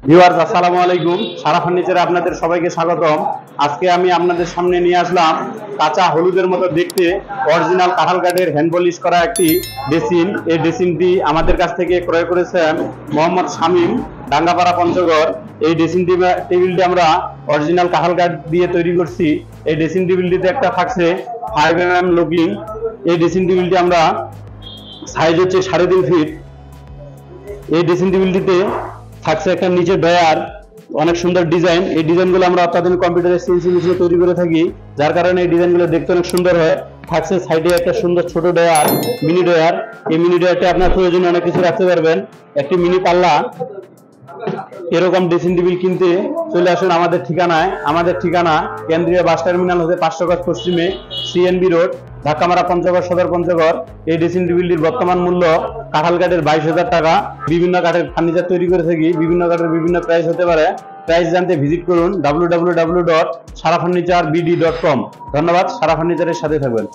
Viewers আসসালামু আলাইকুম। সারা ফার্নিচারে আপনাদের সবাইকে স্বাগতম। আজকে আমি আপনাদের সামনে নিয়ে আসলাম কাঁচা হলুদের মতো দেখতে অরিজিনাল কাঁঠাল কাঠের হ্যান্ড পলিশ করা একটি ড্রেসিং। এই ড্রেসিংটি আমাদের কাছ থেকে ক্রয় করেছেন মোহাম্মদ শামীম, ডাঙ্গাপাড়া পঞ্চগড়। এই ড্রেসিং টেবিলটি আমরা অরিজিনাল কাঁঠাল কাঠ দিয়ে তৈরি করছি। এই ড্রেসিং টেবিলটিতে একটা থাকছে 5mm লুকিং। এই ড্রেসিং টেবিলটি আমরা সাইজ হচ্ছে 3.5 ফিট। এই ড্রেসিং টেবিলটিতে থাকছে একটা নিচে ডয়ার, অনেক সুন্দর ডিজাইন। এই ডিজাইনগুলো আমরা অত্যাধুনিক কম্পিউটারের সিএনসি মেশিনে তৈরি করে থাকি, যার কারণে এই ডিজাইনগুলো দেখতে অনেক সুন্দর হয়। থাকছে সাইডে একটা সুন্দর ছোট ডয়ার, মিনি ডয়ার। এই মিনি ডয়ারটা আপনার প্রয়োজনে অনেক কিছু রাখতে পারবেন। একটি মিনি পাল্লা। এরকম ড্রেসিং টেবিল কিনতে চলে আসুন আমাদের ঠিকানায়। আমাদের ঠিকানা কেন্দ্রীয় বাস টার্মিনাল হতে 500 গজ পশ্চিমে, সিএনবি রোড, ঢাকামারা পঞ্চগড় সদর পঞ্চগড়। এই ড্রেসিং টেবিলটির বর্তমান মূল্য কাঁঠাল কাঠের 22,000 টাকা। বিভিন্ন কাঠের ফার্নিচার তৈরি করে থাকি, বিভিন্ন কাঠের বিভিন্ন প্রাইস হতে পারে। প্রাইস জানতে ভিজিট করুন www.sarafarniturebd.com। ধন্যবাদ। সারা ফার্নিচারের সাথে থাকবেন।